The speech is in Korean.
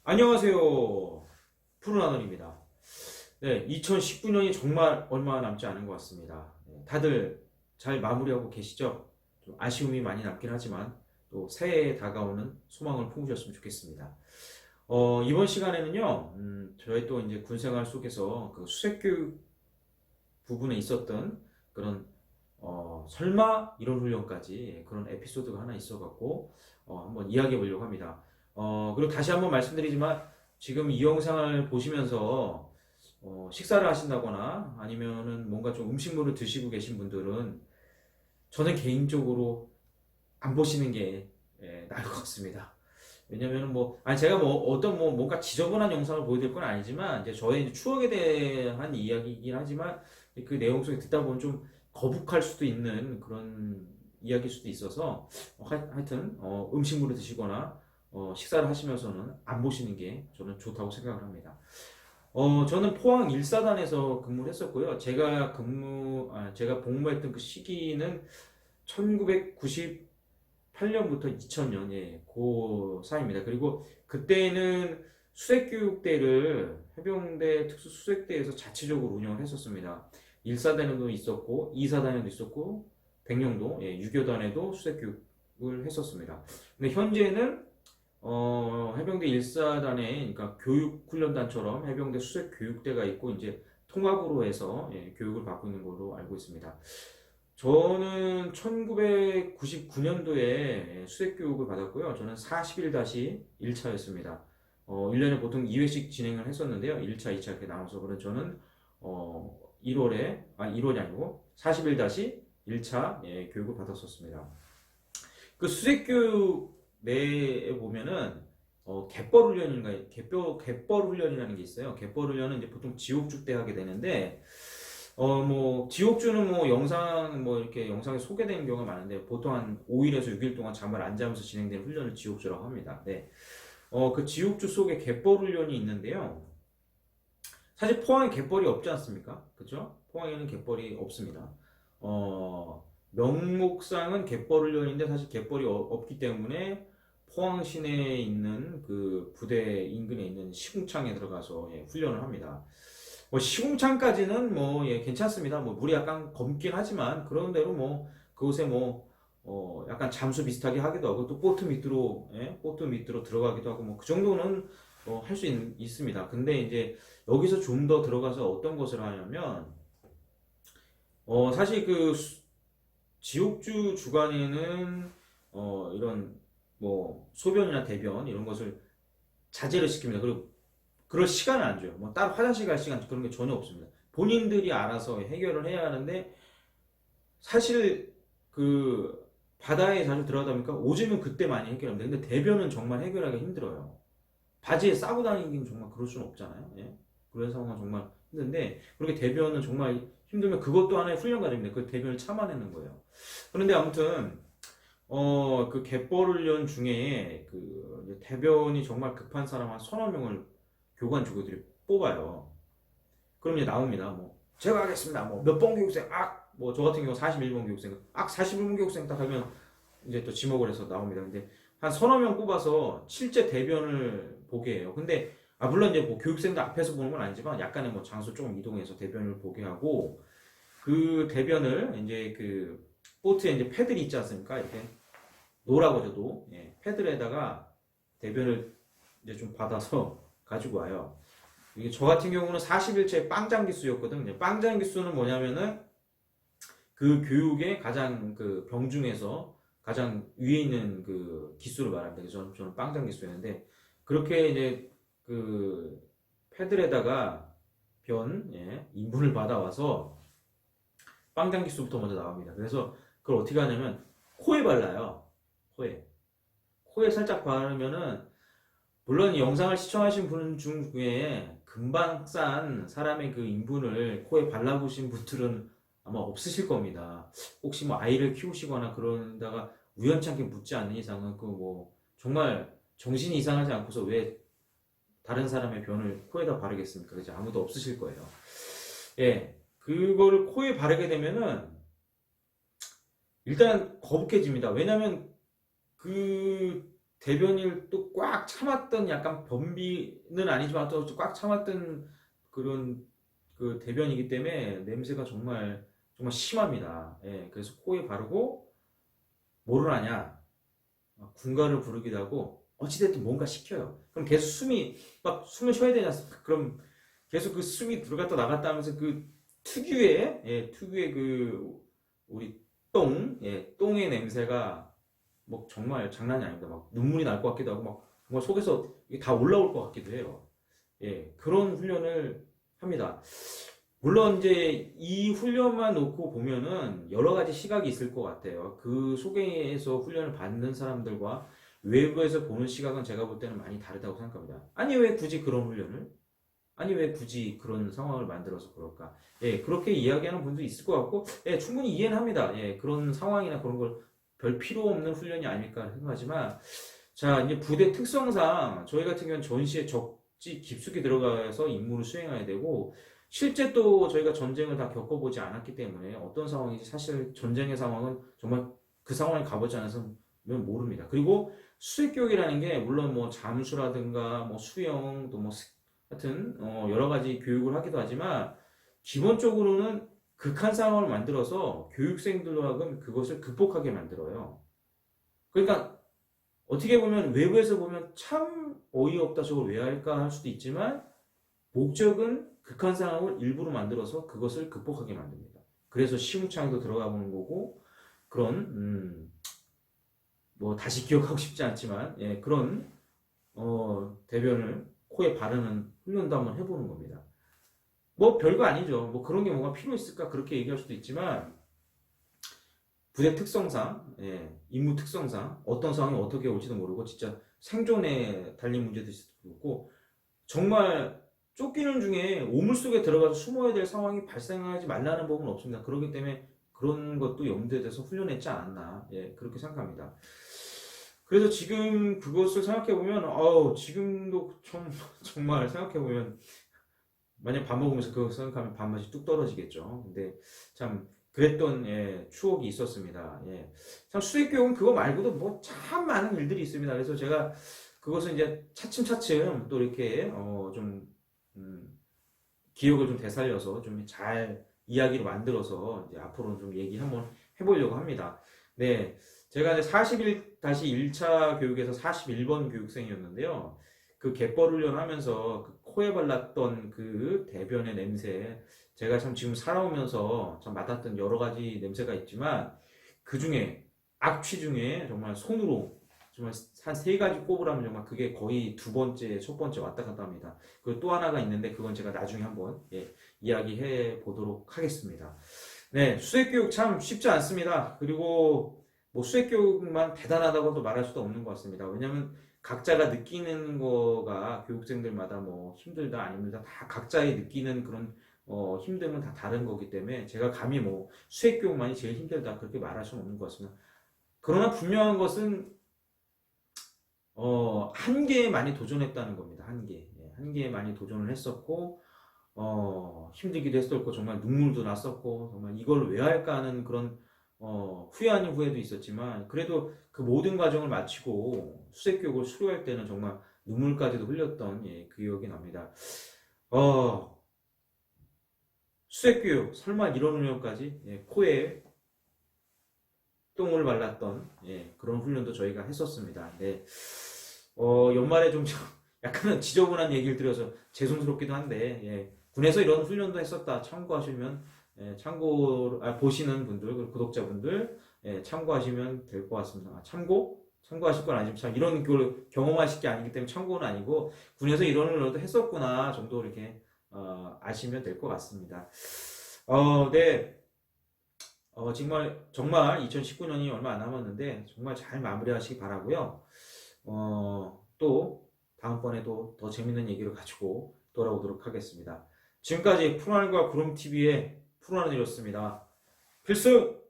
안녕하세요. 푸른하늘입니다. 네, 2019년이 정말 얼마 남지 않은 것 같습니다. 네, 다들 잘 마무리하고 계시죠? 좀 아쉬움이 많이 남긴 하지만 또 새해에 다가오는 소망을 품으셨으면 좋겠습니다. 이번 시간에는요, 저희 또 이제 군생활 속에서 그 수색교육 부분에 있었던 그런 설마 이런 훈련까지 그런 에피소드가 하나 있어갖고 한번 이야기해 보려고 합니다. 그리고 다시 한번 말씀드리지만 지금 이 영상을 보시면서 식사를 하신다거나 아니면은 뭔가 좀 음식물을 드시고 계신 분들은 저는 개인적으로 안 보시는 게 나을 것 같습니다. 왜냐면은 뭐, 아니 제가 뭐 어떤 뭐 뭔가 지저분한 영상을 보여드릴 건 아니지만 이제 저의 이제 추억에 대한 이야기이긴 하지만 그 내용 속에 듣다 보면 좀 거북할 수도 있는 그런 이야기일 수도 있어서 하여튼 음식물을 드시거나 식사를 하시면서는 안 보시는 게 저는 좋다고 생각을 합니다. 저는 포항 1사단에서 근무를 했었고요. 제가 복무했던 그 시기는 1998년부터 2000년, 예, 그 사이입니다. 그리고 그때는 수색교육대를 해병대 특수수색대에서 자체적으로 운영을 했었습니다. 1사단에도 있었고, 2사단에도 있었고, 백령도, 예, 6교단에도 수색교육을 했었습니다. 근데 현재는 해병대 1사단에, 그러니까 교육훈련단처럼 해병대 수색교육대가 있고, 이제 통합으로 해서 예, 교육을 받고 있는 걸로 알고 있습니다. 저는 1999년도에 수색 교육을 받았고요. 저는 41-1차였습니다. 1년에 보통 2회씩 진행을 했었는데요. 1차, 2차 이렇게 나눠서. 그래서 저는 1월이 아니고 41-1차 예, 교육을 받았었습니다. 그 수색 교육 내에 보면은 갯벌 훈련인가, 갯벌 훈련이라는 게 있어요. 갯벌 훈련은 이제 보통 지옥죽 때 하게 되는데 뭐, 지옥주는 뭐, 뭐, 이렇게 영상에 소개되는 경우가 많은데, 보통 한 5일에서 6일 동안 잠을 안 자면서 진행되는 훈련을 지옥주라고 합니다. 네. 그 지옥주 속에 갯벌 훈련이 있는데요. 사실 포항에 갯벌이 없지 않습니까? 그죠? 포항에는 갯벌이 없습니다. 명목상은 갯벌 훈련인데, 사실 갯벌이 없기 때문에, 포항 시내에 있는 그 부대 인근에 있는 시궁창에 들어가서 예, 훈련을 합니다. 뭐 시궁창까지는 뭐 예, 괜찮습니다. 뭐 물이 약간 검긴 하지만 그런 대로 뭐 그곳에 뭐 약간 잠수 비슷하게 하기도 하고 또 보트 밑으로 들어가기도 하고 뭐 그 정도는 할 수 있습니다. 근데 이제 여기서 좀 더 들어가서 어떤 것을 하냐면 사실 그 지옥주 주간에는 이런 뭐 소변이나 대변 이런 것을 자제를 시킵니다. 그리고 그럴 시간을 안 줘요. 뭐 따로 화장실 갈 시간 그런 게 전혀 없습니다. 본인들이 알아서 해결을 해야 하는데 사실 그 바다에 자주 들어가다 보니까 오줌은 그때 많이 해결합니다. 근데 대변은 정말 해결하기 힘들어요. 바지에 싸고 다니기는 정말 그럴 수는 없잖아요. 예? 그런 상황은 정말 힘든데 그렇게 대변은 정말 힘들면 그것도 하나의 훈련 과정입니다. 그 대변을 참아내는 거예요. 그런데 아무튼 그 갯벌 훈련 중에 그 이제 대변이 정말 급한 사람 한 서너 명을 교관 주교들이 뽑아요. 그럼 이제 나옵니다. 뭐 제가 하겠습니다. 뭐 몇 번 교육생 뭐 저 같은 경우 41번 교육생 41번 교육생 딱 하면 이제 또 지목을 해서 나옵니다. 근데 한 서너 명 뽑아서 실제 대변을 보게 해요. 근데 물론 이제 뭐 교육생들 앞에서 보는 건 아니지만 약간의 뭐 장소 조금 이동해서 대변을 보게 하고 그 대변을 이제 그 보트에 이제 패들이 있지 않습니까? 이렇게 노라고 저도 예, 패들에다가 대변을 이제 좀 받아서 가지고 와요. 이게 저 같은 경우는 41체 빵장기수였거든요. 빵장기수는 뭐냐면은 그 교육의 가장 그 병중에서 가장 위에 있는 그 기수를 말합니다. 그래서 저는 빵장기수였는데 그렇게 이제 그 패들에다가 예, 인분을 받아와서 빵장기수부터 먼저 나옵니다. 그래서 그걸 어떻게 하냐면 코에 발라요. 코에 살짝 바르면은 물론 이 영상을 시청하신 분 중에 금방 싼 사람의 그 인분을 코에 발라보신 분들은 아마 없으실 겁니다. 혹시 뭐 아이를 키우시거나 그러다가 우연찮게 묻지 않는 이상은 그 뭐 정말 정신이 이상하지 않고서 왜 다른 사람의 변을 코에다 바르겠습니까? 그죠? 아무도 없으실 거예요. 예. 그거를 코에 바르게 되면은 일단 거북해집니다. 왜냐면 그 대변을 또 꽉 참았던 약간 변비는 아니지만 또 꽉 참았던 그런 그 대변이기 때문에 냄새가 정말 정말 심합니다. 예, 그래서 코에 바르고 뭐를 하냐? 군가를 부르기도 하고 어찌됐든 뭔가 시켜요. 그럼 계속 숨이 막 숨을 쉬어야 되지 않습니까? 그럼 계속 그 숨이 들어갔다 나갔다 하면서 그 특유의 특유의 그 우리 똥의 냄새가 뭐 정말 장난이 아닙니다. 막 눈물이 날 것 같기도 하고 막 정말 속에서 이게 다 올라올 것 같기도 해요. 예, 그런 훈련을 합니다. 물론 이제 이 훈련만 놓고 보면은 여러 가지 시각이 있을 것 같아요. 그 속에서 훈련을 받는 사람들과 외부에서 보는 시각은 제가 볼 때는 많이 다르다고 생각합니다. 아니 왜 굳이 그런 훈련을? 아니 왜 굳이 그런 상황을 만들어서 그럴까? 예, 그렇게 이야기하는 분도 있을 것 같고, 예, 충분히 이해는 합니다. 예, 그런 상황이나 그런 걸 별 필요 없는 훈련이 아닐까 생각하지만, 자, 이제 부대 특성상 저희 같은 경우는 전시에 적지 깊숙이 들어가서 임무를 수행해야 되고, 실제 또 저희가 전쟁을 다 겪어보지 않았기 때문에 어떤 상황인지 사실 전쟁의 상황은 정말 그 상황에 가보지 않아서 모릅니다. 그리고 수색교육이라는 게 물론 뭐 잠수라든가 뭐 수영 또뭐 하여튼 여러 가지 교육을 하기도 하지만 기본적으로는 극한 상황을 만들어서 교육생들로 하여금 그것을 극복하게 만들어요. 그러니까 어떻게 보면 외부에서 보면 참 어이없다 저걸 왜 할까 할 수도 있지만 목적은 극한 상황을 일부러 만들어서 그것을 극복하게 만듭니다. 그래서 시궁창도 들어가 보는 거고 그런 뭐 다시 기억하고 싶지 않지만 예, 그런 대변을 코에 바르는 훈련도 한번 해보는 겁니다. 뭐 별거 아니죠. 뭐 그런 게 뭐가 필요 있을까 그렇게 얘기할 수도 있지만 부대 특성상, 예, 임무 특성상 어떤 상황이 어떻게 올지도 모르고 진짜 생존에 달린 문제도 있을 수도 있고 정말 쫓기는 중에 오물 속에 들어가서 숨어야 될 상황이 발생하지 말라는 법은 없습니다. 그렇기 때문에 그런 것도 염두에 둬서 훈련했지 않았나, 예, 그렇게 생각합니다. 그래서 지금 그것을 생각해보면, 지금도 정말 생각해보면, 만약 밥 먹으면서 그거 생각하면 밥맛이 뚝 떨어지겠죠. 근데 참, 그랬던, 예, 추억이 있었습니다. 예. 참, 수색교육은 그거 말고도 뭐 참 많은 일들이 있습니다. 그래서 제가 그것은 이제 차츰차츰 또 이렇게, 기억을 좀 되살려서 좀 잘 이야기로 만들어서 이제 앞으로 좀 얘기 한번 해보려고 합니다. 네. 제가 이제 41-1차 교육에서 41번 교육생이었는데요. 그 갯벌 훈련하면서 그 코에 발랐던 그 대변의 냄새, 제가 참 지금 살아오면서 참 맡았던 여러 가지 냄새가 있지만 그 중에 악취 중에 정말 손으로 정말 한 세 가지 꼽으라면 정말 그게 거의 두 번째, 첫 번째 왔다 갔다 합니다. 그리고 또 하나가 있는데 그건 제가 나중에 한번 이야기해 보도록 하겠습니다. 네, 수색교육 참 쉽지 않습니다. 그리고 뭐 수색교육만 대단하다고도 말할 수도 없는 것 같습니다. 왜냐하면 각자가 느끼는 거가 교육생들마다 뭐 힘들다 안 힘들다 다 각자의 느끼는 그런 힘듦은 다 다른 거기 때문에 제가 감히 뭐 수색교육만이 제일 힘들다 그렇게 말할 수는 없는 것 같습니다. 그러나 분명한 것은 한계에 많이 도전했다는 겁니다. 한계. 예, 한계에 많이 도전을 했었고, 힘들기도 했었고, 정말 눈물도 났었고, 정말 이걸 왜 할까 하는 그런, 후회 아닌 후회도 있었지만, 그래도 그 모든 과정을 마치고 수색교육을 수료할 때는 정말 눈물까지도 흘렸던, 예, 그 기억이 납니다. 어, 수색교육, 설마 이런 훈련까지, 예, 코에 똥을 발랐던, 예, 그런 훈련도 저희가 했었습니다. 네. 연말에 좀 약간 지저분한 얘기를 드려서 죄송스럽기도 한데, 예, 군에서 이런 훈련도 했었다. 참고하시면, 예, 보시는 분들, 그리고 구독자분들, 예, 참고하시면 될 것 같습니다. 참고하실 건 아니지만, 참, 이런 걸 경험하실 게 아니기 때문에 참고는 아니고, 군에서 이런 훈련도 했었구나, 정도 이렇게, 아시면 될 것 같습니다. 네. 정말 2019년이 얼마 안 남았는데, 정말 잘 마무리하시기 바라고요. 또 다음번에도 더 재밌는 얘기를 가지고 돌아오도록 하겠습니다. 지금까지 푸른하늘과 구름TV의 푸른하늘이었습니다. 필승!